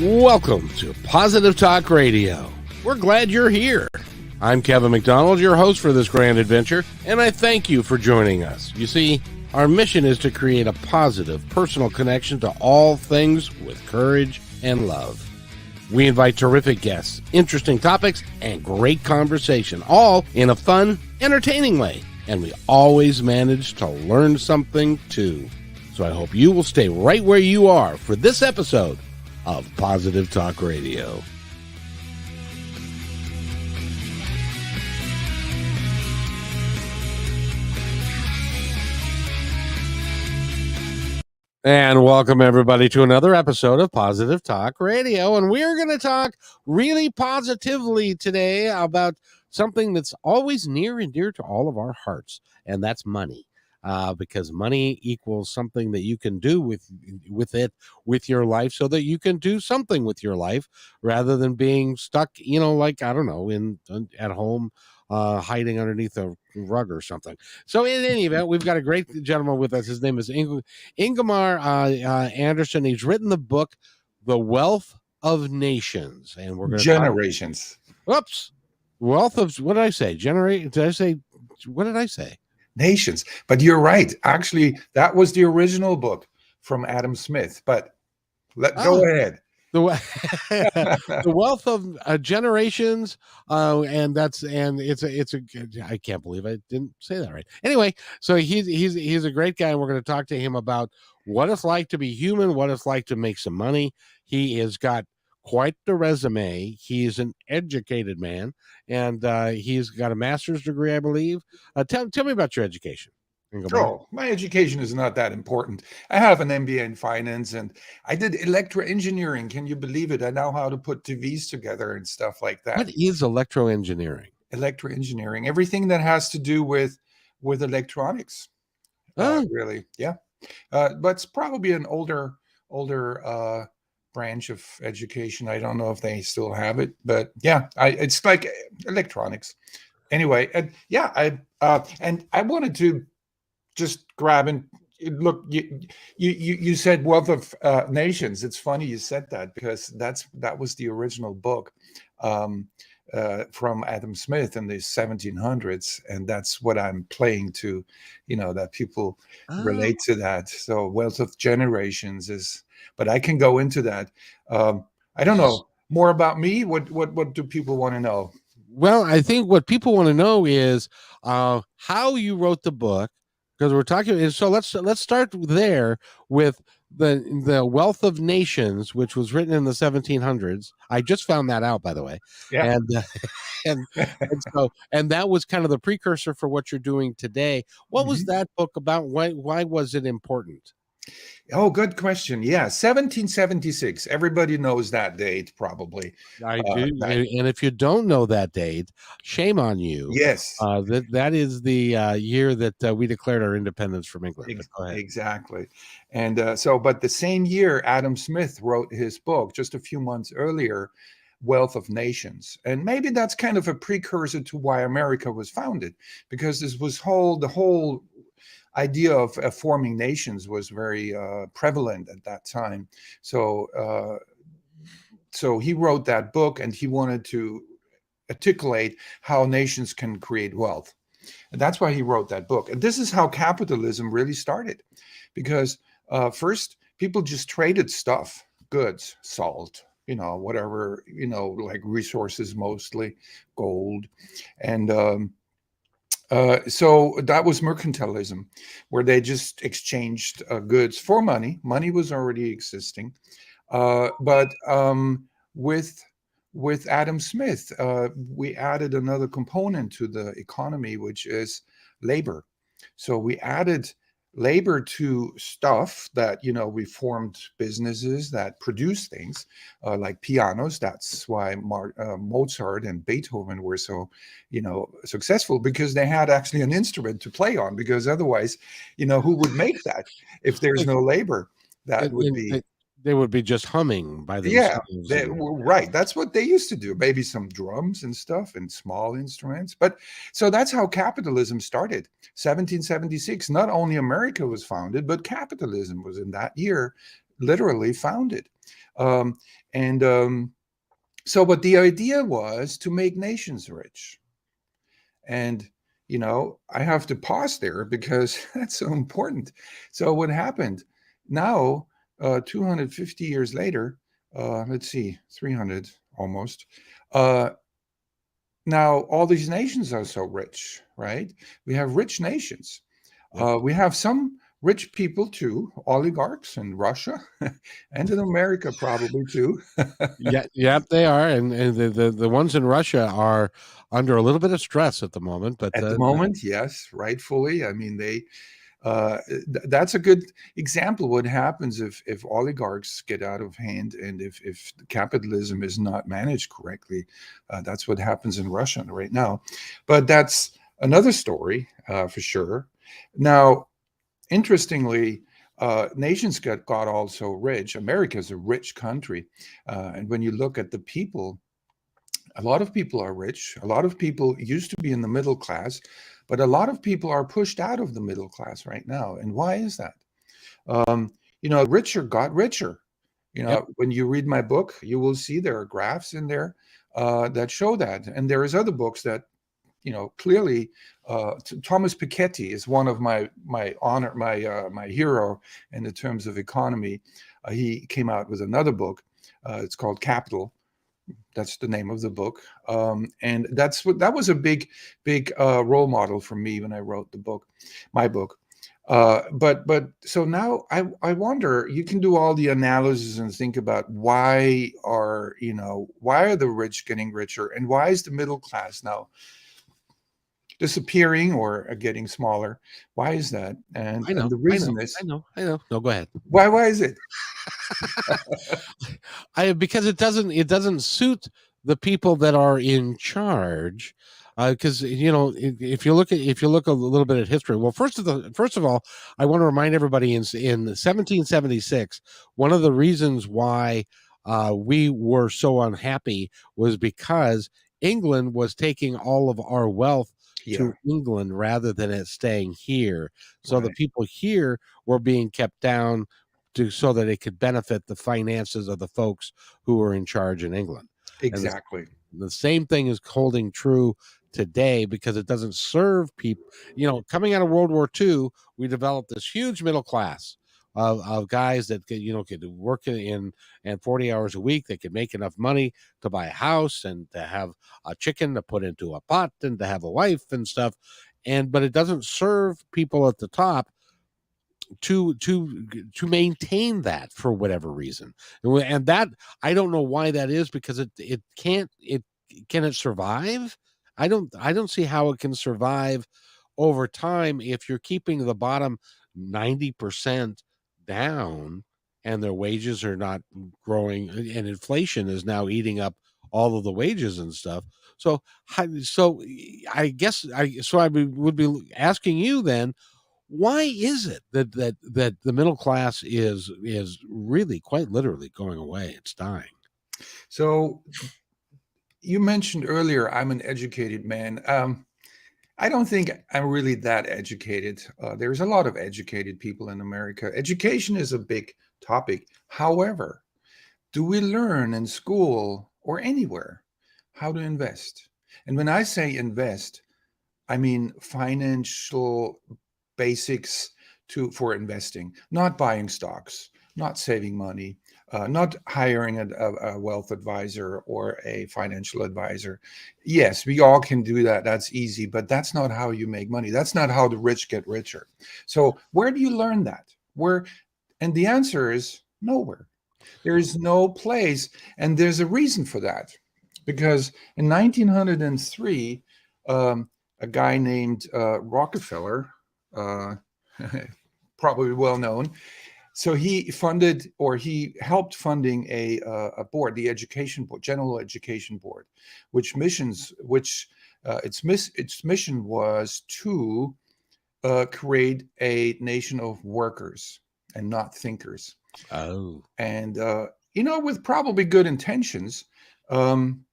Welcome to Positive Talk Radio. We're glad you're here. I'm Kevin McDonald, your host for this grand adventure, and I thank you for joining us. You see, our mission is to create a positive, personal connection to all things with courage and love. We invite terrific guests, interesting topics, and great conversation, all in a fun, entertaining way. And we always manage to learn something, too. So I hope you will stay right where you are for this episode of Positive Talk Radio. And welcome everybody to another episode of Positive Talk Radio. And we're going to talk really positively today about something that's always near and dear to all of our hearts, and that's money. Because money equals something that you can do with your life, so that you can do something with your life rather than being stuck, like, I don't know, at home, hiding underneath a rug or something. So in any event, we've got a great gentleman with us. His name is Ingemar Anderson. He's written the book, The Wealth of Nations. And we're going to Generations. Wealth of, what did I say? What did I say? Nations. But you're right. Actually, that was the original book from Adam Smith. But go ahead. The Wealth of Generations, and it's I can't believe I didn't say that right. Anyway, so he's a great guy, and we're going to talk to him about what it's like to be human, what it's like to make some money. He has got quite the resume. He's an educated man, and he's got a master's degree, I believe. Tell me about your education. Oh, my education is not that important. I have an MBA in finance, and I did electro engineering. Can you believe it? I know how to put TVs together and stuff like that. What is electro engineering? Electro engineering, everything that has to do with electronics. Really, yeah. But it's probably an older branch of education. I don't know if they still have it, but yeah, it's like electronics. Anyway, and I wanted to just grab and look. You said Wealth of Nations. It's funny you said that, because that was the original book from Adam Smith in the 1700s, and that's what I'm playing to, that people relate to that. So Wealth of Generations is. But I can go into that. I don't know more about me. What do people want to know? Well, I think what people want to know is how you wrote the book, because we're talking. So let's start there with the Wealth of Nations, which was written in the 1700s. I just found that out, by the way. Yeah. And that was kind of the precursor for what you're doing today. What was that book about? Why was it important? Oh, good question. Yeah, 1776. Everybody knows that date, probably. I do. And if you don't know that date, shame on you. Yes. That is the year that we declared our independence from England. Go ahead. Exactly. And but the same year, Adam Smith wrote his book, just a few months earlier, Wealth of Nations. And maybe that's kind of a precursor to why America was founded, because this was the whole idea of forming nations was very prevalent at that time. So he wrote that book, and he wanted to articulate how nations can create wealth. And that's why he wrote that book. And this is how capitalism really started, because first people just traded stuff, goods, salt, whatever, like resources, mostly gold. And so that was mercantilism, where they just exchanged goods for money. Money was already existing, but with Adam Smith, we added another component to the economy, which is labor. So we added labor to stuff that, we formed businesses that produce things like pianos. That's why Mozart and Beethoven were so, successful, because they had actually an instrument to play on, because otherwise, who would make that if there's no labor? That would be... They would be just humming by themselves. Yeah, right. That's what they used to do. Maybe some drums and stuff and small instruments. But so that's how capitalism started. 1776. Not only America was founded, but capitalism was in that year literally founded. Um, and so, but the idea was to make nations rich. And, I have to pause there because that's so important. So, what happened now, 250 years later, let's see, 300 almost, uh, now all these nations are so rich, right? We have rich nations. Yep. We have some rich people too, oligarchs in Russia and in America probably too. Yeah, yep, they are, and the ones in Russia are under a little bit of stress at the moment, but At the moment, yes, rightfully. I mean, that's a good example what happens if oligarchs get out of hand and if capitalism is not managed correctly. That's what happens in Russia right now. But that's another story for sure. Now, interestingly, nations got also rich. America is a rich country. And when you look at the people, a lot of people are rich. A lot of people used to be in the middle class, but a lot of people are pushed out of the middle class right now. And why is that? Um, richer got richer. yep, When you read my book, you will see there are graphs in there that show that. And there is other books that clearly, Thomas Piketty is one of my hero in the terms of economy. He came out with another book. It's called Capital. That's the name of the book, and that was a big role model for me when I wrote my book. But so now I wonder. You can do all the analysis and think about why are the rich getting richer and why is the middle class now disappearing or getting smaller? Why is that? And I know, the I know, reason is I know. No, go ahead. why is it? Because it doesn't suit the people that are in charge. Because if you look a little bit at history, well, first of all, I want to remind everybody in 1776, one of the reasons why we were so unhappy was because England was taking all of our wealth Yeah, to England rather than it staying here. So the right. people here were being kept down so that it could benefit the finances of the folks who were in charge in England. And Exactly. the same thing is holding true today because it doesn't serve people. Coming out of World War II, we developed this huge middle class of guys that could work in and 40 hours a week. They could make enough money to buy a house and to have a chicken to put into a pot and to have a wife and stuff. But it doesn't serve people at the top to maintain that for whatever reason. And that, I don't know why that is, because it can't it can it survive. I don't see how it can survive over time if you're keeping the bottom 90% down and their wages are not growing and inflation is now eating up all of the wages and stuff. So I guess I would be asking you then, why is it that the middle class is really quite literally going away? It's dying. So you mentioned earlier I'm an educated man. I don't think I'm really that educated. There's a lot of educated people in America. Education is a big topic. However, do we learn in school or anywhere how to invest? And when I say invest, I mean financial basics for investing, not buying stocks, not saving money, not hiring a wealth advisor or a financial advisor. Yes, we all can do that. That's easy, but that's not how you make money. That's not how the rich get richer. So where do you learn that? Where? And the answer is nowhere. There is no place, and there's a reason for that, because in 1903, a guy named Rockefeller, uh, probably well known, so he funded or he helped funding a board, the Education Board, General Education Board, which its mission was to create a nation of workers and not thinkers. Oh, And with probably good intentions, um,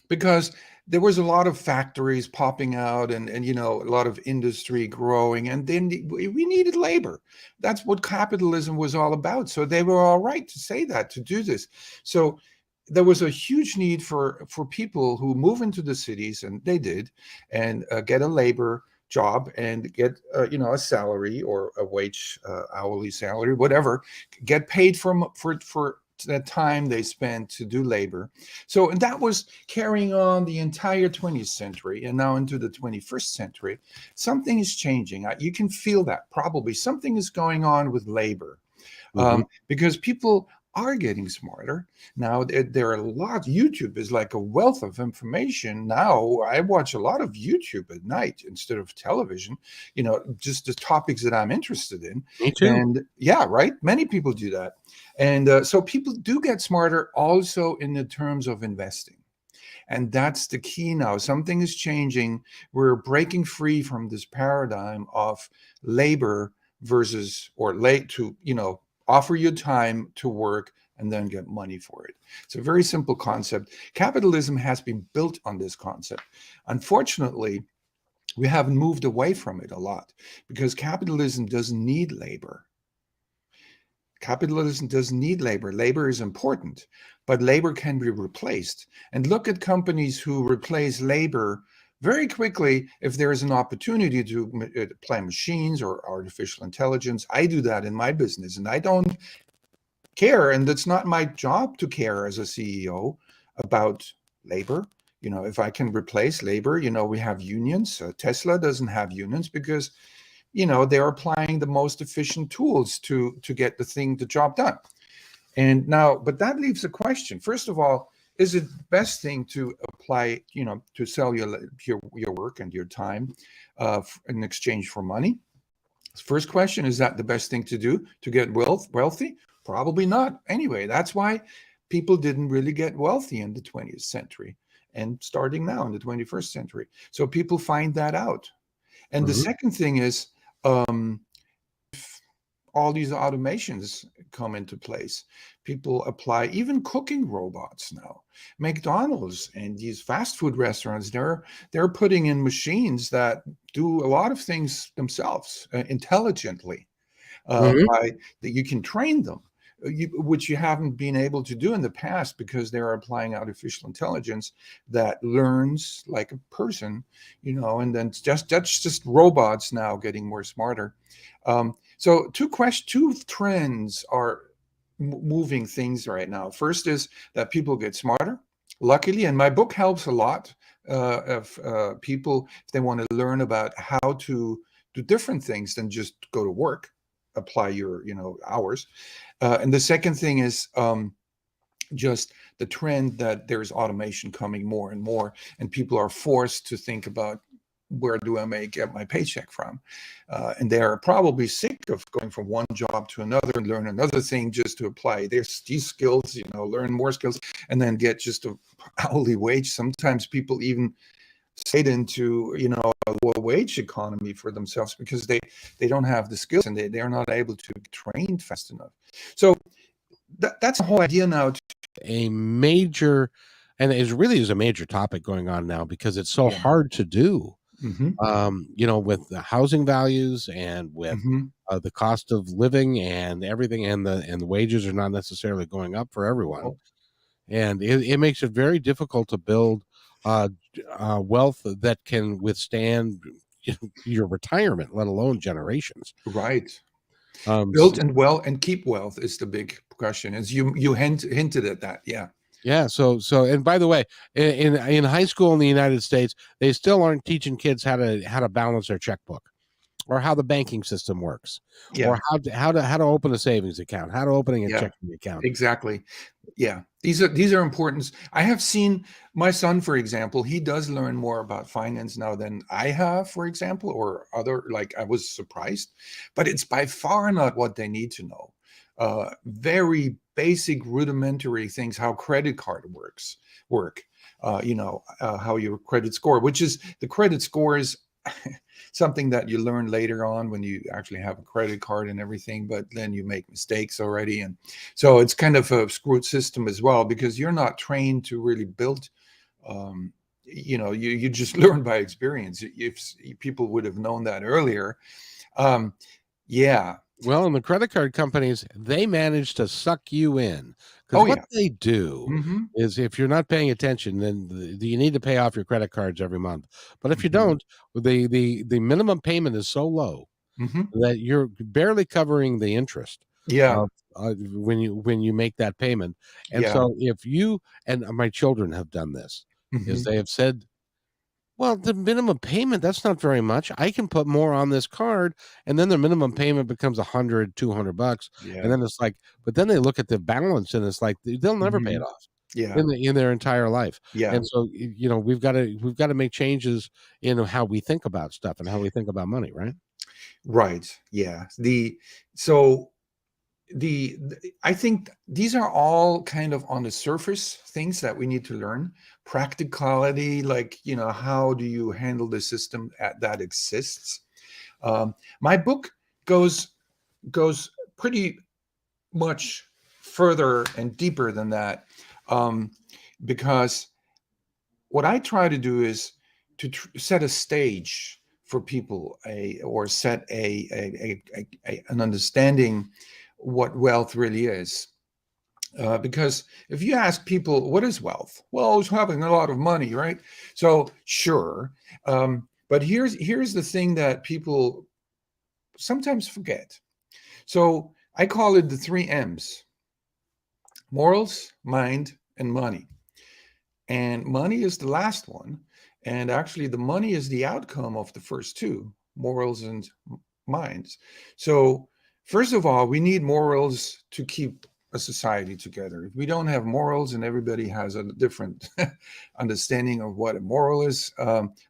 because there was a lot of factories popping out, and a lot of industry growing, and then we needed labor. That's what capitalism was all about. So they were all right to say that, to do this. So there was a huge need for people who move into the cities, and they did, and get a labor job and get a salary or a wage, hourly salary, whatever, get paid for the time they spent to do labor. So, and that was carrying on the entire 20th century, and now into the 21st century. Something is changing. You can feel that probably something is going on with labor, Mhm. because people are getting smarter now. There are a lot. YouTube is like a wealth of information now. I watch a lot of YouTube at night instead of television, just the topics that I'm interested in. Me too. And yeah, right, many people do that. And so people do get smarter also in the terms of investing. And that's the key now. Something is changing. We're breaking free from this paradigm of labor versus, or late to, offer your time to work and then get money for it. It's a very simple concept. Capitalism has been built on this concept. Unfortunately, we haven't moved away from it a lot because capitalism doesn't need labor. Capitalism doesn't need labor. Labor is important, but labor can be replaced. And look at companies who replace labor very quickly if there is an opportunity to apply machines or artificial intelligence. I do that in my business, and I don't care, and it's not my job to care as a CEO about labor. If I can replace labor, we have unions. Tesla doesn't have unions because they're applying the most efficient tools to the job done. And now, but that leaves a question. First of all, is it the best thing to apply, to sell your work and your time in exchange for money? First question, is that the best thing to do to get wealthy? Probably not. Anyway, that's why people didn't really get wealthy in the 20th century and starting now in the 21st century. So people find that out. And the Mhm. second thing is, um, all these automations come into place. People apply even cooking robots now. McDonald's and these fast food restaurants, they're putting in machines that do a lot of things themselves intelligently, Mhm. by that you can train them, which you haven't been able to do in the past because they're applying artificial intelligence that learns like a person, and then that's just robots now getting more smarter. So two trends are moving things right now. First is that people get smarter. Luckily, and my book helps a lot of people if they want to learn about how to do different things than just go to work, apply your hours. And the second thing is just the trend that there's automation coming more and more, and people are forced to think about, where do I get my paycheck from? And they're probably sick of going from one job to another and learn another thing just to apply these skills, learn more skills, and then get just a hourly wage. Sometimes people even straight into a low wage economy for themselves because they don't have the skills, and they're not able to train fast enough. So that's the whole idea now. A major, and it really is a major topic going on now because it's so Yeah. hard to do. Mm-hmm. With the housing values and with Mm-hmm. the cost of living and everything, and the wages are not necessarily going up for everyone, No. and it makes it very difficult to build wealth that can withstand your retirement, let alone generations. Right. Um, Built and well and keep wealth is the big question. As you hinted at that. Yeah. Yeah. So, and by the way, in high school in the United States, they still aren't teaching kids how to balance their checkbook, or how the banking system works, Yeah. or how to open a savings account, how to opening a Yeah. checking account. Exactly. Yeah. These are important. I have seen my son, for example, he does learn more about finance now than I have, for example, or other, like, I was surprised, but it's by far not what they need to know. Very basic rudimentary things, how credit card work, how your credit score, which is the credit score is something that you learn later on when you actually have a credit card and everything, but then you make mistakes already. And so it's kind of a screwed system as well, because you're not trained to really build, um, you just learn by experience. If people would have known that earlier, um, yeah. Well, and the credit card companies, they manage to suck you in, because Oh what yeah. they do Hmm. is if you're not paying attention, then you need to pay off your credit cards every month. But if you Hmm. don't, the minimum payment is so low Hmm. that you're barely covering the interest Yeah. of when you make that payment. And Yeah. so if you and my children have done this, is Hmm. they have said, well, the minimum payment, that's not very much. I can put more on this card, and then the minimum payment becomes 100, $200. And Yeah. then it's like, but then they look at the balance and it's like they'll never pay it Hmm. off Yeah. in their entire life. Yeah. And so, we've got to make changes in how we think about stuff and how we think about money, right? Right. Yeah. So I think these are all kind of on the surface things that we need to learn. Practicality, like, how do you handle the system that exists? My book goes goes pretty much further and deeper than that, um, because what I try to do is to set a stage for people, or set an understanding what wealth really is. Because if you ask people, what is wealth? Well, it's having a lot of money, right? So sure, but here's the thing that people sometimes forget. So I call it the three M's: morals, mind, and money. And money is the last one. And actually, the money is the outcome of the first two: morals and minds. So, first of all, we need morals to keep a society together. If we don't have morals and everybody has a different understanding of what a moral is,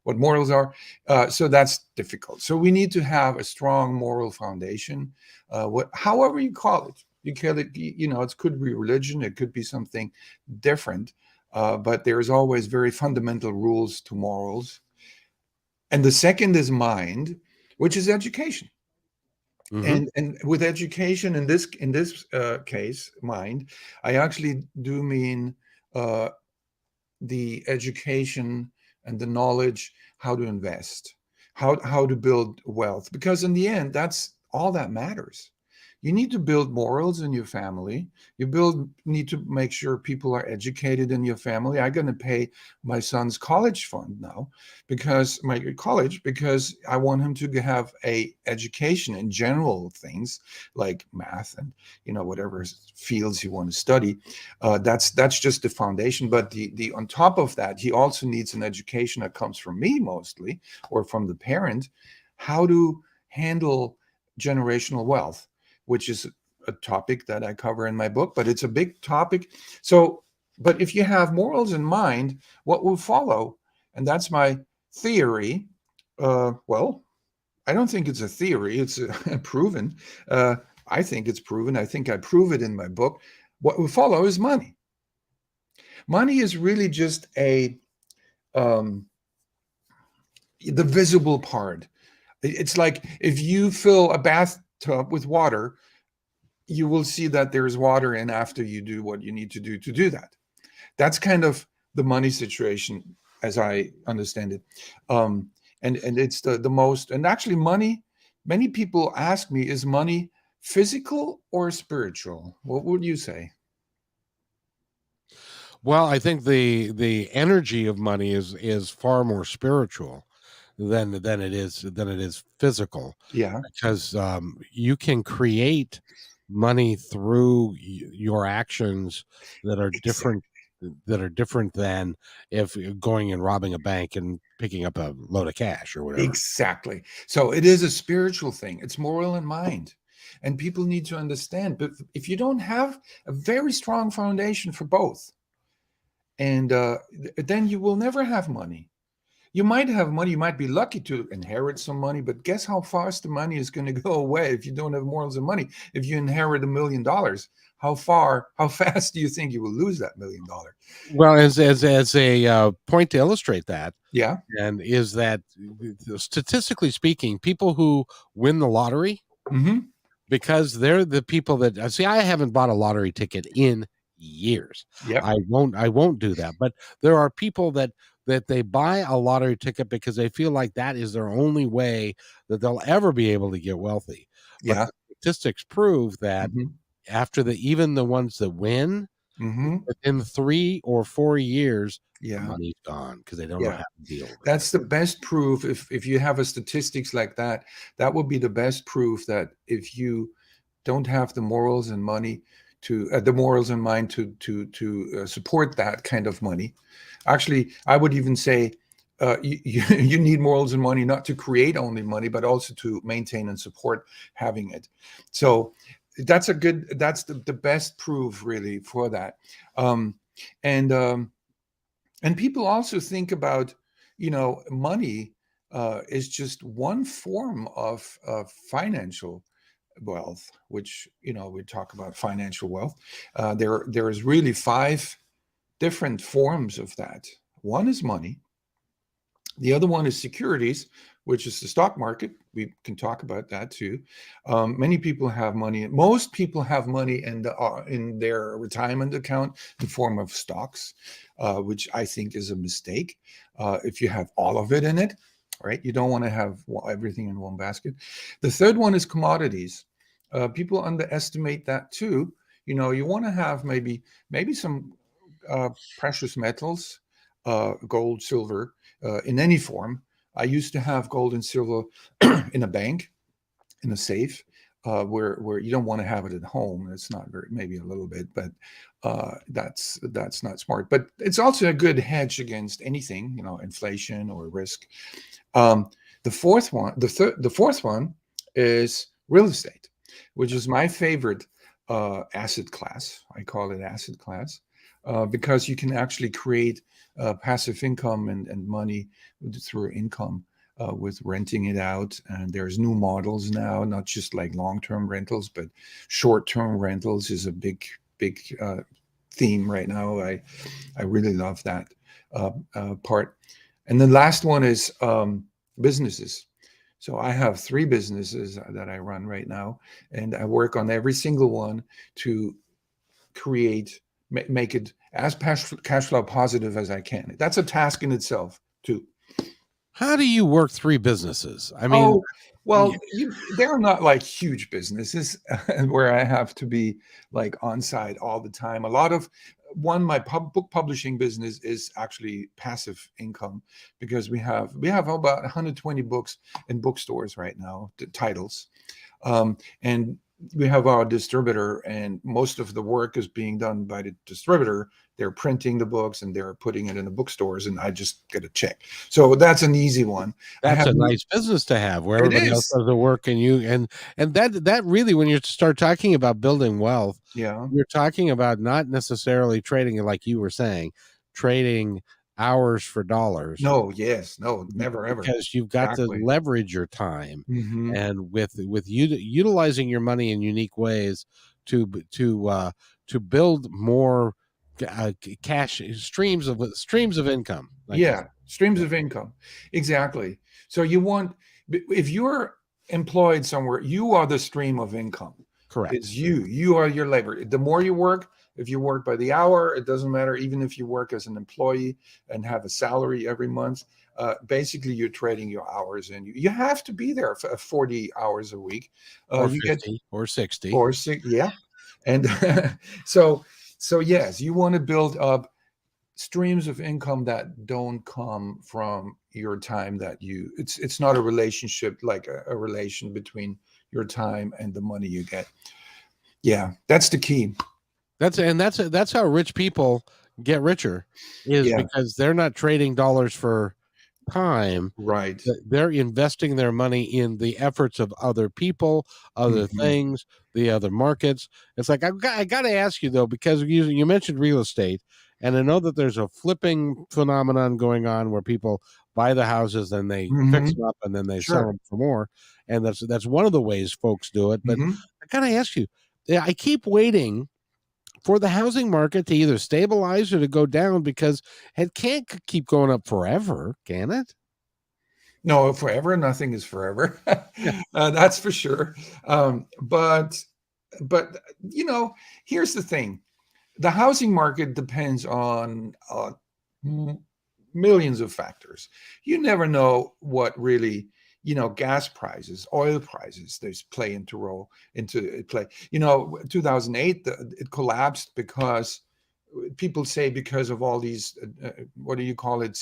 what morals are, so that's difficult. So, we need to have a strong moral foundation, however you call it. You call it, it could be religion, it could be something different, but there's always very fundamental rules to morals. And the second is mind, which is education. Hmm. And with education in this case, mind, I actually do mean uh, the education and the knowledge how to invest, how to build wealth, because in the end, that's all that matters. You need to build morals in your family. Need to make sure people are educated in your family. I'm going to pay my son's college fund now, because I want him to have a education in general things like math and whatever fields you want to study. That's just the foundation. But the on top of that, he also needs an education that comes from me mostly, or from the parent, how to handle generational wealth, which is a topic that I cover in my book, but it's a big topic. So, but if you have morals in mind, what will follow? And that's my theory. Well, I don't think it's a theory, it's proven. Uh, I think it's proven. I think I prove it in my book. What will follow is money. Money is really just um, the visible part. It's like if you fill a bathtub with water, you will see that there's water in after you do what you need to do that. That's kind of the money situation as I understand it. Um, and it's the most, and actually money, many people ask me, is money physical or spiritual? What would you say? Well, I think the energy of money is far more spiritual than it is physical, Yeah, because you can create money through your actions that are different, exactly. than if you're going and robbing a bank and picking up a load of cash or whatever. Exactly. So it is a spiritual thing. It's moral and mind. And people need to understand. But if you don't have a very strong foundation for both, and then you will never have money. You might have money, you might be lucky to inherit some money, but guess how fast the money is going to go away if you don't have morals and money? If you inherit $1 million, how fast do you think you will lose that $1 million? Well, as a point to illustrate that, Yeah. and is that statistically speaking, people who win the lottery, Hmm. because they're the people that see. I haven't bought a lottery ticket in years. Yep. I won't do that. But there are people that that they buy a lottery ticket because they feel like that is their only way that they'll ever be able to get wealthy. But Yeah. the statistics prove that Hmm. after even the ones that win, Hmm. within 3 or 4 years, the Yeah. money's gone because they don't know Yeah. how to deal with it. That's the best proof. If you have a statistics like that, that would be the best proof that if you don't have the morals and money to the morals and mind to support that kind of money. Actually, I would even say you need morals and money not to create only money, but also to maintain and support having it. So that's the best proof really for that. Um, and and people also think about, money is just one form of financial wealth, which, we talk about financial wealth. There is really five different forms of that. One is money. The other one is securities, which is the stock market. We can talk about that too. Many people have money. Most people have money in their retirement account in form of stocks, which I think is a mistake. If you have all of it in it, right? You don't want to have everything in one basket. The third one is commodities. People underestimate that too. You want to have maybe some precious metals, gold, silver, in any form. I used to have gold and silver in a bank, in a safe, where you don't want to have it at home. It's not very, maybe a little bit, but that's not smart. But it's also a good hedge against anything, inflation or risk. Um, the fourth one is real estate, which is my favorite asset class. I call it asset class because you can actually create passive income and money through income with renting it out. And there's new models now, not just like long-term rentals, but short-term rentals is a big theme right now. I really love that part. And the last one is businesses. So I have three businesses that I run right now, and I work on every single one to make it as cash flow positive as I can. That's a task in itself, too. How do you work three businesses? I mean, Oh, yeah, well, they're not like huge businesses where I have to be like on site all the time. A lot of my book publishing business is actually passive income because we have about 120 books in bookstores right now, the titles. And we have our distributor, and most of the work is being done by the distributor. They're printing the books and they're putting it in the bookstores, and I just get a check. So that's an easy one. I that's have a nice business to have where it everybody else is. does the work and you and that really, when you start talking about building wealth, Yeah. you're talking about not necessarily trading like you were saying, trading hours for dollars, No, yes, no, never ever. because you've got to Exactly. leverage your time, Hmm. and with you utilizing your money in unique ways to build more cash streams of income, like you Yeah, streams said. of income. Exactly. So if you're employed somewhere, you are the stream of income. It's Correct. you are your labor. The more you work, if you work by the hour, it doesn't matter. Even if you work as an employee and have a salary every month, basically you're trading your hours, and you have to be there for 40 hours a week. Or You get 50 or 60. or six, yeah. And so yes, you want to build up streams of income that don't come from your time it's not a relationship like a relation between your time and the money you get. Yeah, that's the key. That's how rich people get richer, is Yeah, because they're not trading dollars for time. right. They're investing their money in the efforts of other people, other Hmm. things, the other markets. It's like I got to ask you though, because you mentioned real estate, and I know that there's a flipping phenomenon going on where people buy the houses and they fix Hmm. them up and then they sell Sure. them for more, and that's one of the ways folks do it. But Hmm. I got to ask you, yeah, I keep waiting for the housing market to either stabilize or to go down, because it can't keep going up forever, can it? No, forever nothing is forever. That's for sure. But here's the thing: the housing market depends on millions of factors. You never know what really, gas prices, oil prices, there's play into play. 2008, it collapsed because people say because of all these, what do you call it,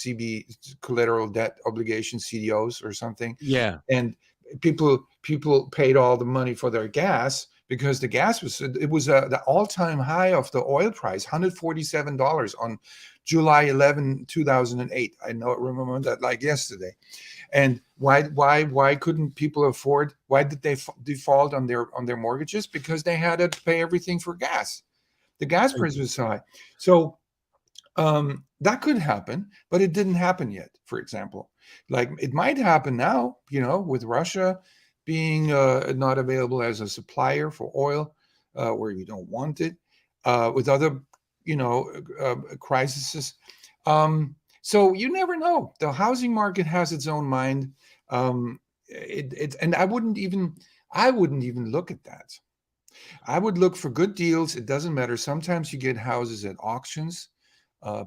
collateral debt obligation, CDOs or something, Yeah. and people paid all the money for their gas because the gas was the all-time high of the oil price, $147 on July 11, 2008. I remember that like yesterday. And why couldn't people afford? Why did they default on their mortgages? Because they had to pay everything for gas. The gas price was so high. So that could happen, but it didn't happen yet. For example, like it might happen now, with Russia being not available as a supplier for oil, where you don't want it, with other, crises. So you never know. The housing market has its own mind. And I wouldn't even look at that. I would look for good deals. It doesn't matter. Sometimes you get houses at auctions,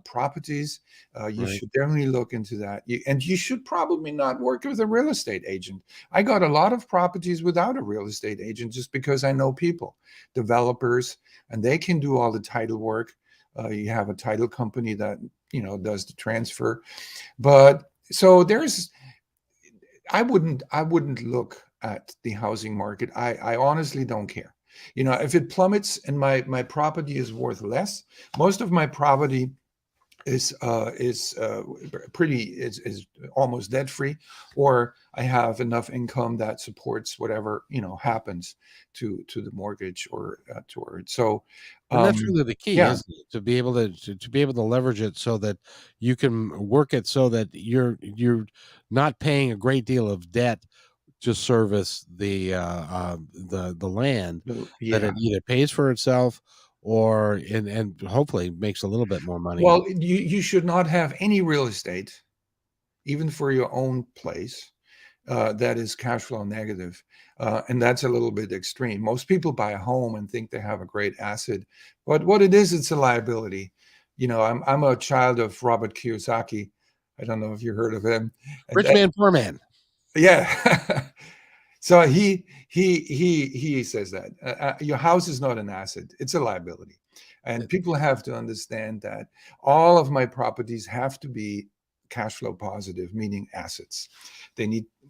properties. You Right. should definitely look into that. And you should probably not work with a real estate agent. I got a lot of properties without a real estate agent just because I know people, developers, and they can do all the title work. You have a title company that does the transfer. But so I wouldn't look at the housing market. I honestly don't care. If it plummets and my property is worth less, most of my property is almost debt free, or I have enough income that supports whatever happens to the mortgage or toward. So And that's really the key, yeah. isn't it? To be able to be able to leverage it so that you can work it so that you're not paying a great deal of debt to service the land, that Yeah. it either pays for itself or and hopefully makes a little bit more money. Well, you should not have any real estate, even for your own place, that is cash flow negative. And that's a little bit extreme. Most people buy a home and think they have a great asset, but what it is, it's a liability. I'm a child of Robert Kiyosaki. I don't know if you heard of him. And, Rich man, poor man. yeah. So he says that your house is not an asset; it's a liability, and people have to understand that all of my properties have to be cash flow positive, meaning assets.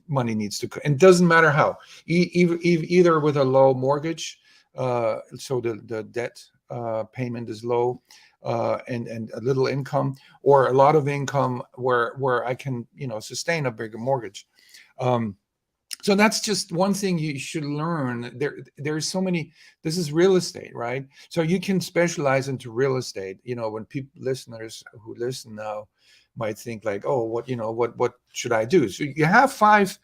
Money needs to, and it doesn't matter how. Either with a low mortgage, so the debt payment is low, and a little income, or a lot of income where I can sustain a bigger mortgage. So that's just one thing you should learn. There's so many. This is real estate, right? So you can specialize into real estate. When listeners who listen now might think like, oh, what should I do? So you have five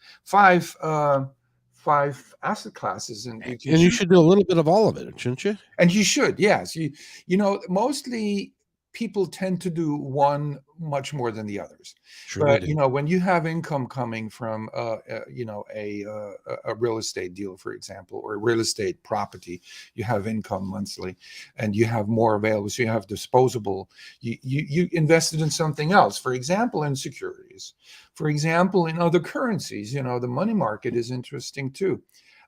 asset classes, and you can And you choose. should do a little bit of all of it, shouldn't you? And you should, yes. Mostly people tend to do one much more than the others. Sure they But do. when you have income coming from a real estate deal, for example, or a real estate property, you have income monthly, and you have more available. So you have disposable. You invested in something else, for example, in securities, for example, in other currencies. The money market is interesting too,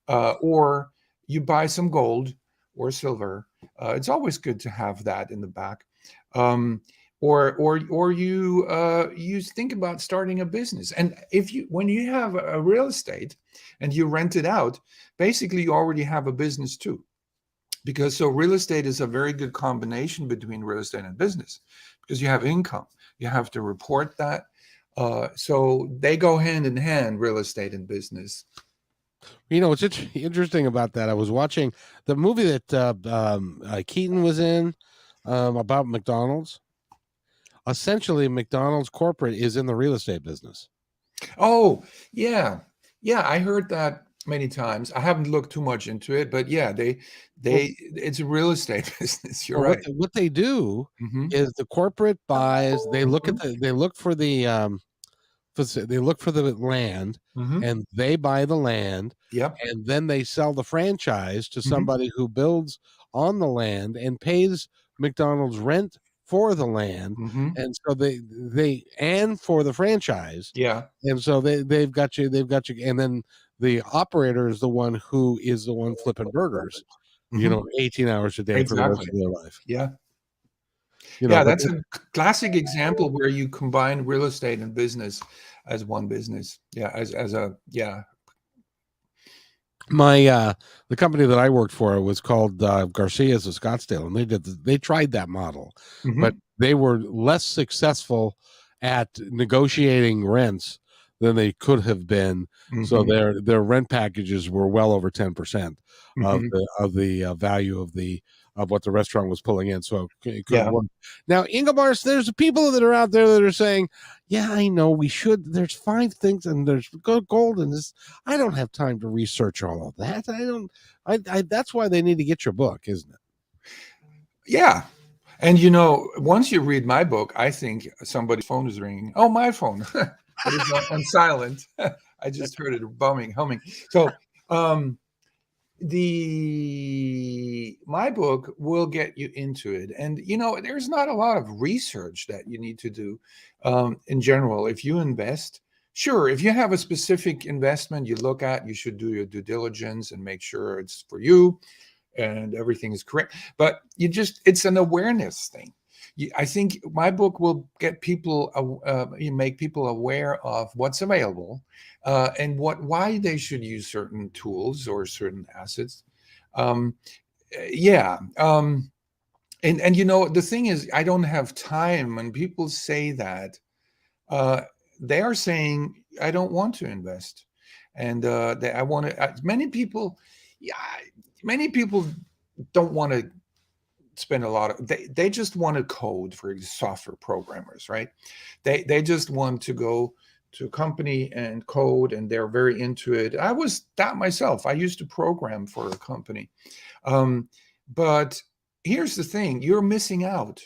or you buy some gold or silver. It's always good to have that in the back. Um, or you think about starting a business. And when you have a real estate and you rent it out, basically you already have a business too. Because so real estate is a very good combination between real estate and business, because you have income. You have to report that. So they go hand in hand, real estate and business. What's interesting about that? I was watching the movie that Keaton was in, about McDonald's. Essentially, McDonald's corporate is in the real estate business. Oh, yeah. Yeah, I heard that many times. I haven't looked too much into it, but yeah, Well, it's a real estate business. You're well, right. what they do Hmm. is the corporate buys. They look at they look for the they look for the land, Hmm. and they buy the land, Yep. and then they sell the franchise to Hmm. somebody who builds on the land and pays McDonald's rent for the land, Hmm. and so they and for the franchise, Yeah. and so they've got you, and then the operator is the one who is the one flipping burgers, Hmm. 18 hours a day for the rest Exactly. of their life. Yeah. Yeah, But that's a classic example where you combine real estate and business as one business. Yeah, as a yeah. the company that I worked for was called Garcia's of Scottsdale, and they tried that model, but Hmm. they were less successful at negotiating rents than they could have been. So Hmm. their rent packages were well over 10% of Hmm. the value of what the restaurant was pulling in. So it couldn't Yeah. work. Now, Ingemar, there's people that are out there that are saying, "Yeah, I know we should. There's 5 things, and there's gold, and this. I don't have time to research all of that. I don't. That's why they need to get your book, isn't it?" Yeah. And once you read my book, I think somebody's phone is ringing. Oh, my phone. But it's on silent. I just heard it humming. So um the my book will get you into it, and there's not a lot of research that you need to do in general. If you invest, sure, if you have a specific investment you look at, you should do your due diligence and make sure it's for you and everything is correct. But it's an awareness thing. I think my book will get people, make people aware of what's available, and why they should use certain tools or certain assets. Um, yeah. And the thing is, I don't have time. When people say that, uh, they are saying, I don't want to invest. And I want to, many people, yeah, many people don't want to spend a lot of, they just want to code for software programmers, right? They just want to go to a company and code, and they're very into it. I was that myself. I used to program for a company. um, but here's the thing, you're missing out.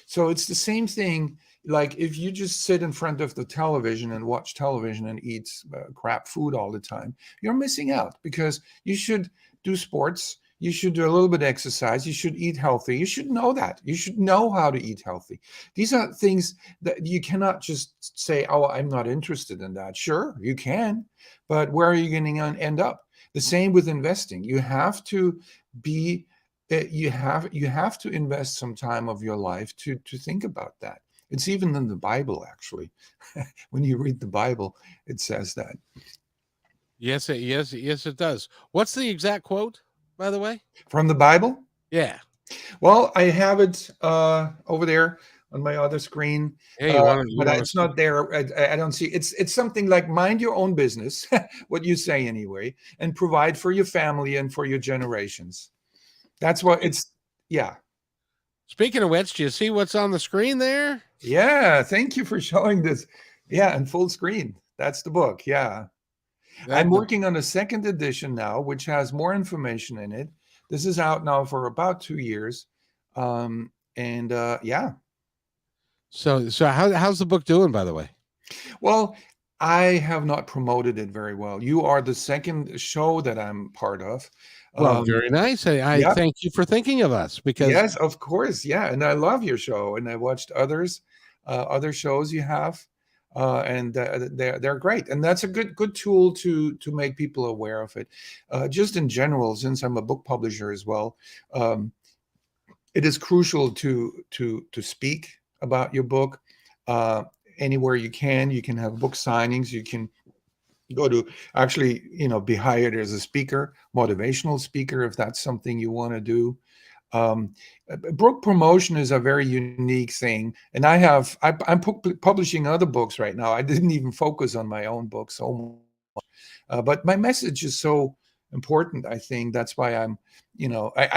So it's the same thing, like if you just sit in front of the television and watch television and eat crap food all the time, you're missing out, because you should do sports, you should do a little bit of exercise, you should eat healthy, you should know that, you should know how to eat healthy. These are things that you cannot just say, oh, I'm not interested in that. Sure, you can, but where are you going to end up? The same with investing. You have to be you have to invest some time of your life to think about that. It's even in the Bible, actually. When you read the Bible, it says that. Yes, it does. What's the exact quote, by the way? From the Bible? Yeah. Well, I have it over there on my other screen, Hey, you but want it's to? not there. I don't see. It's something like, mind your own business, what you say anyway, and provide for your family and for your generations. That's what it's. Yeah. Speaking of which, do you see what's on the screen there? Yeah, thank you for showing this. Yeah, in full screen. That's the book. Yeah. I'm That the working on a second edition now, which has more information in it. This is out now for about 2 years. And yeah. so how's the book doing, by the way? Well, I have not promoted it very well. You are the second show that I'm part of. Well, Um, very nice. I yeah. thank you for thinking of us, because Yes, of course. Yeah, and I love your show, and I watched other shows you have, and they're great. And that's a good tool to make people aware of it. Just in general, since I'm a book publisher as well, um, it is crucial to speak about your book uh, anywhere you can. You can have book signings. You can go to, actually, be hired as a speaker, motivational speaker, if that's something you want to do. um, Book promotion is a very unique thing, and I'm publishing other books right now. I didn't even focus on my own book so much, but my message is so important. I think that's why I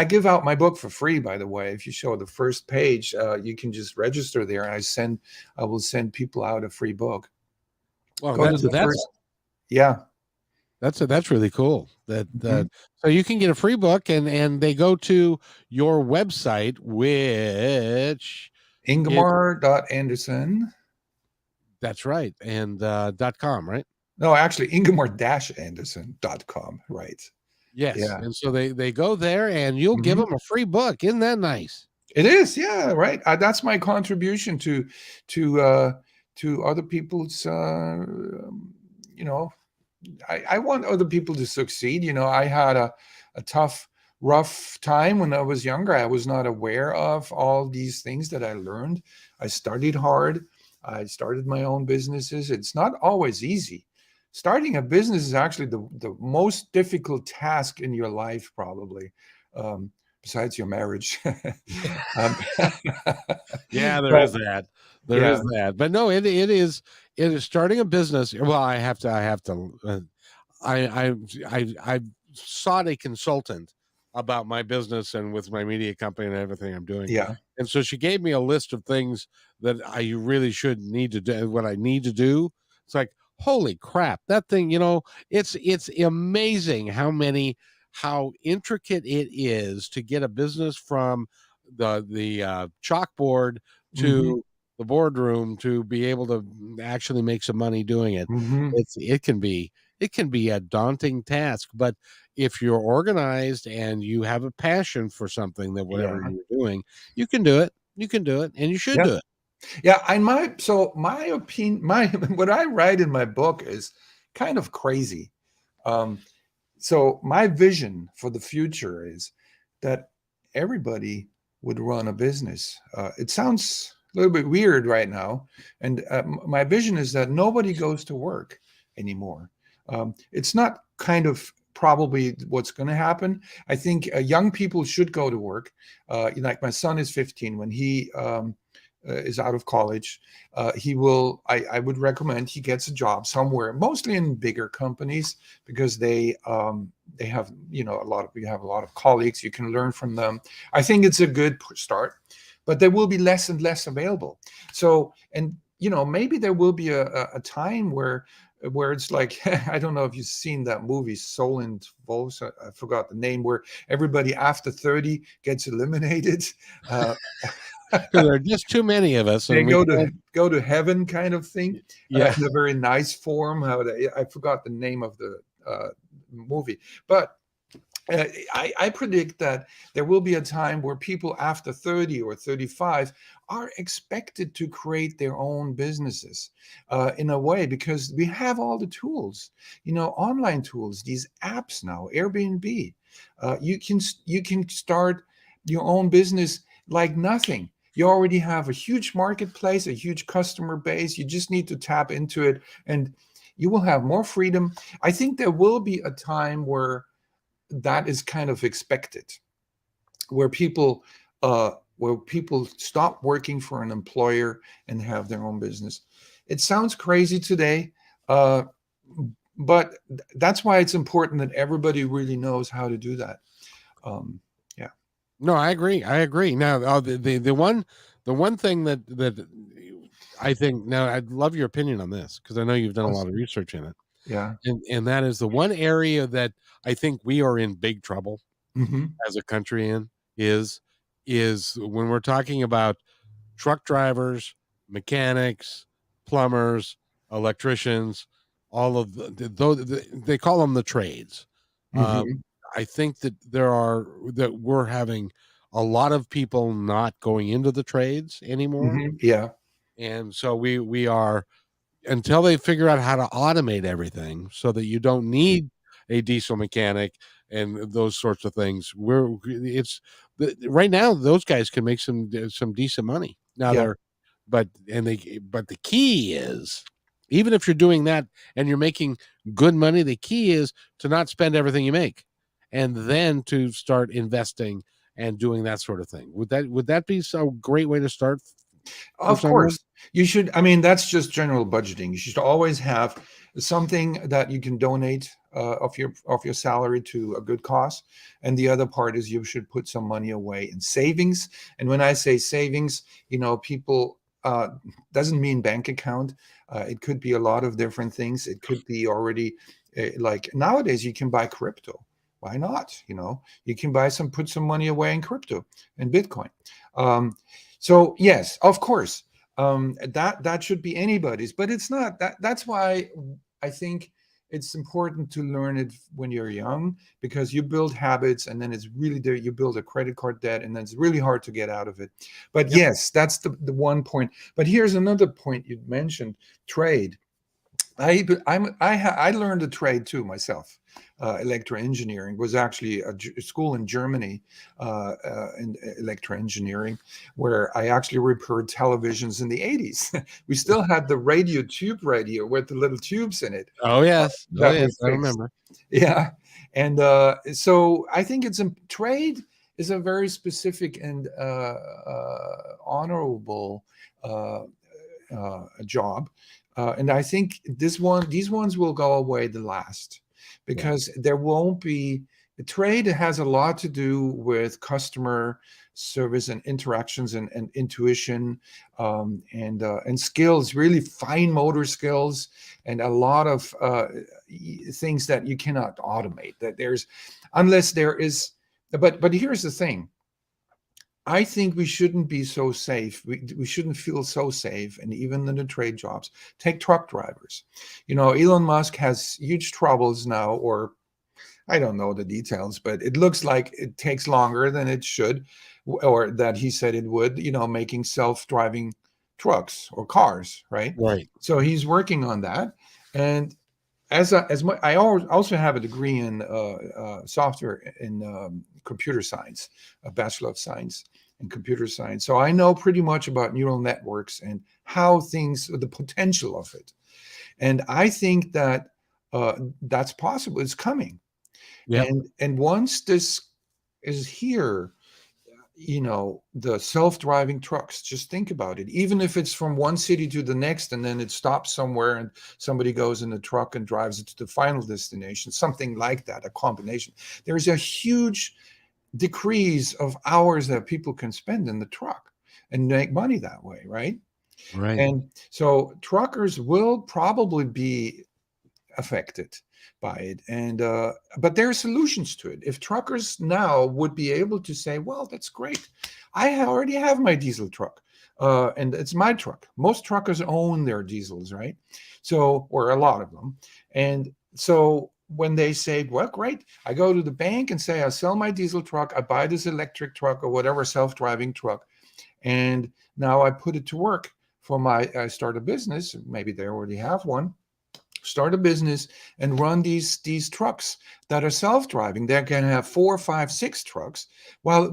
give out my book for free. By the way, if you show the first page, you can just register there, and I will send people out a free book. well, Go to that's the that's first, yeah, that's really cool. mhm. So you can get a free book, and they go to your website, which is Ingemar.Anderson. that's right, and .com, right? No, actually, Ingemar-Anderson.com. Right. Yes, Yeah. and so they go there, and you'll give Mhm. them a free book. Isn't that nice? It is, yeah, right. That's my contribution to other people's. You know, I want other people to succeed. I had a tough, rough time when I was younger. I was not aware of all these things that I learned. I studied hard. I started my own businesses. It's not always easy. Starting a business is actually the most difficult task in your life, probably, besides your marriage. um, Yeah, there but is that. There is yeah, that. But no, it is starting a business. Well, I sought a consultant about my business and with my media company and everything I'm doing. yeah, And so she gave me a list of things that I really should need to do, what I need to do. It's like, holy crap, that thing, it's amazing how intricate it is to get a business from the chalkboard hmm to the boardroom to be able to actually make some money doing it. hmm It can be a daunting task, but if you're organized and you have a passion for something, that whatever yeah, you're doing, you can do it. You can do it, and you should yeah. do it. Yeah, and my opinion, my what I write in my book is kind of crazy. Um, so my vision for the future is that everybody would run a business. It sounds a little bit weird right now, and my vision is that nobody goes to work anymore. It's not kind of probably what's going to happen. I think young people should go to work. Like my son is 15. When he is out of college, he will. I would recommend he gets a job somewhere, mostly in bigger companies, because they have you have a lot of colleagues. You can learn from them. I think it's a good start, but there will be less and less available. So, and maybe there will be a time where it's like I don't know if you've seen that movie Soul and Wolves. I forgot the name, where everybody after 30 gets eliminated. Uh, Because there are just too many of us, they and we can't. go to heaven kind of thing, Yeah, in a very nice form. I forgot the name of the movie, but I predict that there will be a time where people after 30 or 35 are expected to create their own businesses, in a way, because we have all the tools, online tools, these apps now, Airbnb. You can start your own business like nothing. You already have a huge marketplace, a huge customer base. You just need to tap into it, and you will have more freedom. I think there will be a time where that is kind of expected, where people stop working for an employer and have their own business. It sounds crazy today, uh, but that's why it's important that everybody really knows how to do that. Yeah. no, I agree. I agree. Now, the one thing that I think, now I'd love your opinion on this, because I know you've done a lot of research in it, Yeah. and that is the one area that I think we are in big trouble Hmm. as a country in is when we're talking about truck drivers, mechanics, plumbers, electricians, all of they call them the trades. Um, Hmm. I think that we're having a lot of people not going into the trades anymore, Hmm. Yeah. and so we are, until they figure out how to automate everything so that you don't need a diesel mechanic and those sorts of things. Right now those guys can make some decent money. Now Yeah. but the key is, even if you're doing that and you're making good money, the key is to not spend everything you make, and then to start investing and doing that sort of thing. Would that be a great way to start for Of someone? course, you should. I mean, that's just general budgeting. You should always have something that you can donate of your salary to a good cause, and the other part is you should put some money away in savings. And when I say savings, people doesn't mean bank account. It could be a lot of different things. It could be already like nowadays you can buy crypto. Why not? You can put some money away in crypto and Bitcoin. Um, so yes, of course, that should be anybody's, but it's not. That's why I think it's important to learn it when you're young, because you build habits, and then it's really there. You build a credit card debt, and then it's really hard to get out of it. But Yep. yes, that's the one point. But here's another point you mentioned: trade. I learned a trade too myself. Electro engineering was actually a school in Germany, in electro engineering, where I actually repaired televisions in the 80s. We still had the radio tube radio with the little tubes in it Oh yes. Oh that we yes. I fixed. remember. Yeah, and so I think trade is a very specific and honorable uh, job. And I think these ones will go away the last, Yeah. because there won't be. The trade has a lot to do with customer service and interactions, and intuition, and skills, really fine motor skills, and a lot of things that you cannot automate. That there's, unless there is, but here's the thing. I think we shouldn't be so safe. We shouldn't feel so safe. And even in the trade jobs, take truck drivers. Elon Musk has huge troubles now, or I don't know the details, but it looks like it takes longer than it should, or that he said it would, making self-driving trucks or cars, right? Right. So he's working on that. And I also have a degree in software in computer science, a Bachelor of Science in computer science. So I know pretty much about neural networks and how the potential of it. And I think that that's possible. It's coming. Yep. And once this is here, the self-driving trucks, just think about it. Even if it's from one city to the next, and then it stops somewhere and somebody goes in the truck and drives it to the final destination, something like that, a combination. There's a huge decrease of hours that people can spend in the truck and make money that way, right? Right. And so truckers will probably be affected by it, and but there are solutions to it. If truckers now would be able to say, well, that's great, already have my diesel truck, and it's my truck. Most truckers own their diesels, right? So, or a lot of them. And so when they say, well, great, I go to the bank and say, I sell my diesel truck, I buy this electric truck or whatever self-driving truck, and now I put it to work I start a business. Maybe they already have one. Start a business and run these trucks that are self-driving. They can have 4, 5, 6 trucks, while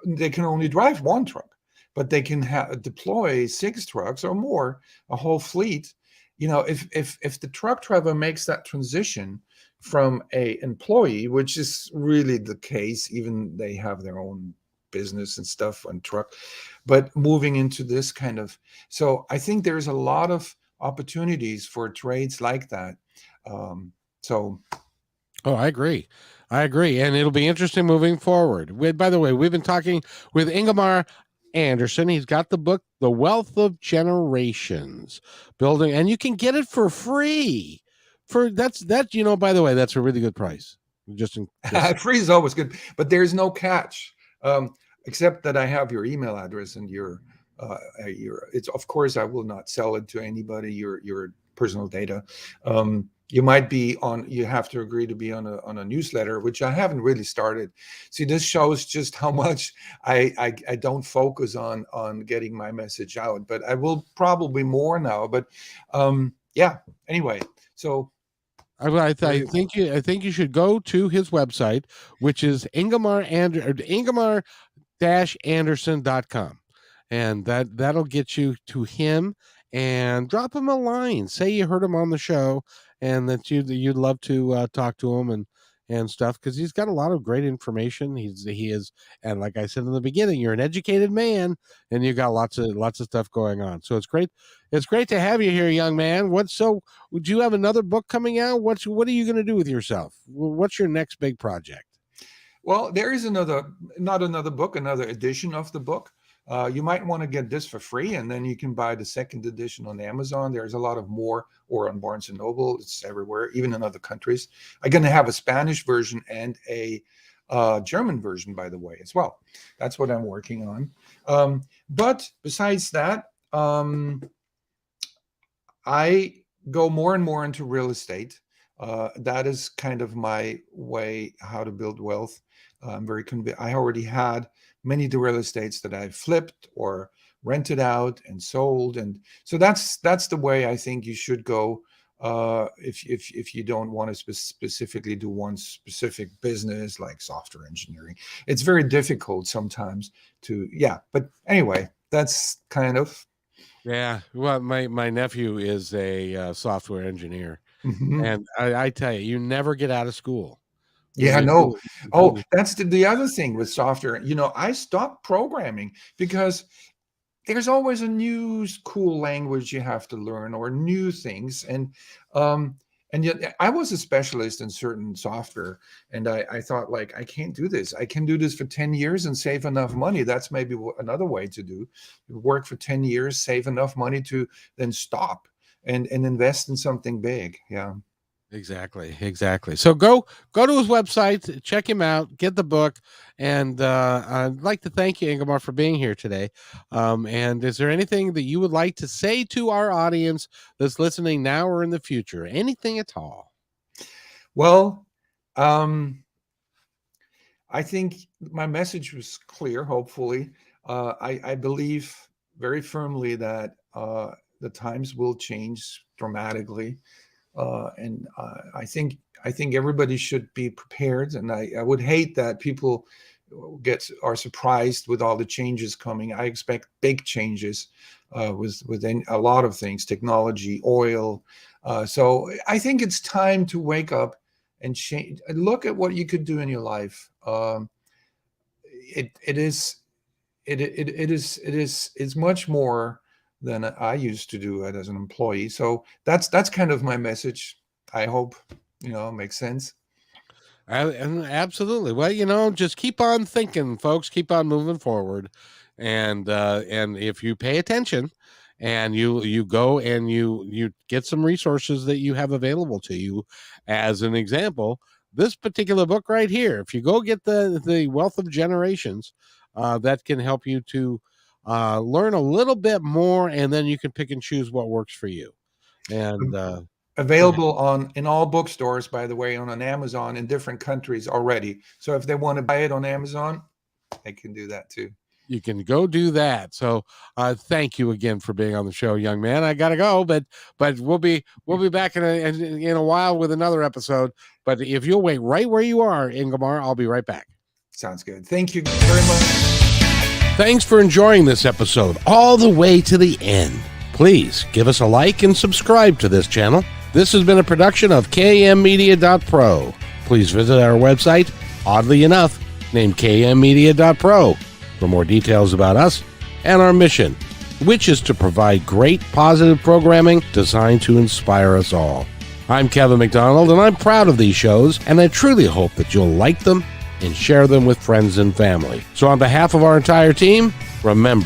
they can only drive one truck, but they can deploy 6 trucks or more, a whole fleet. If the truck driver makes that transition from a employee, which is really the case, even they have their own business and stuff on truck, but moving into this kind of, so I think there's a lot of opportunities for trades like that. So Oh, I agree. I agree. And it'll be interesting moving forward. By the way, we've been talking with Ingemar Anderson. He's got the book, The Wealth of Generations Building, and you can get it for free. By the way, that's a really good price. Just free is always good, but there's no catch, except that I have your email address and it's, of course, I will not sell it to anybody, your personal data. You have to agree to be on a newsletter, which I haven't really started. See, this shows just how much I don't focus on getting my message out, but I will probably more now. But yeah, anyway, so I think you should go to his website, which is Ingemar-Anderson.com, and that'll get you to him, and drop him a line. Say you heard him on the show, and that you'd love to talk to him and stuff, because he's got a lot of great information. He is, and like I said in the beginning, you're an educated man, and you got lots of stuff going on. So it's great. It's great to have you here, young man. Would you have another book coming out? What are you going to do with yourself? What's your next big project? Well, there is not another book, another edition of the book. You might want to get this for free, and then you can buy the second edition on Amazon. There's a lot of more, or on Barnes and Noble. It's everywhere, even in other countries. I'm going to have a Spanish version and a German version, by the way, as well. That's what I'm working on. But besides that, I go more and more into real estate. That is kind of my way how to build wealth. I'm very convinced. I already had many the real estates that I flipped or rented out and sold, and so that's the way I think you should go. If you don't want to specifically do one specific business like software engineering, it's very difficult sometimes to, yeah. But anyway, that's kind of. Yeah. Well, my nephew is a software engineer, Mhm. and I tell you, you never get out of school. Yeah, You, no. Oh, you- that's the other thing with software. I stopped programming because there's always a new cool language you have to learn or new things. Um, and yet I was a specialist in certain software, and I thought, like, I can't do this. I can do this for 10 years and save enough money. That's maybe another way to do. Work for 10 years, save enough money to then stop and invest in something big. Yeah. Exactly. So go to his website, check him out, get the book, and I'd like to thank you, Ingemar, for being here today. And is there anything that you would like to say to our audience that's listening now or in the future? Anything at all? Well, I think my message was clear, hopefully. I believe very firmly that the times will change dramatically. And I think everybody should be prepared. And I would hate that people are surprised with all the changes coming. I expect big changes within a lot of things, technology, oil. So I think it's time to wake up and change. Look at what you could do in your life. It's much more than I used to do it as an employee. So that's kind of my message. I hope makes sense. And absolutely. Well, just keep on thinking, folks. Keep on moving forward, and if you pay attention, and you go and you get some resources that you have available to you. As an example, this particular book right here. If you go get the Wealth of Generations, that can help you to learn a little bit more, and then you can pick and choose what works for you. And go ahead. Available in all bookstores, by the way, on Amazon in different countries already. So if they want to buy it on Amazon, they can do that too. You can go do that. So thank you again for being on the show, young man. I gotta go, but we'll be back in a while with another episode. But if you'll wait right where you are, Ingemar, I'll be right back. Sounds good. Thank you very much. Thanks for enjoying this episode all the way to the end. Please give us a like and subscribe to this channel. This has been a production of kmmedia.pro. Please visit our website, oddly enough, named kmmedia.pro, for more details about us and our mission, which is to provide great positive programming designed to inspire us all. I'm Kevin McDonald, and I'm proud of these shows, and I truly hope that you'll like them and share them with friends and family. So on behalf of our entire team, remember,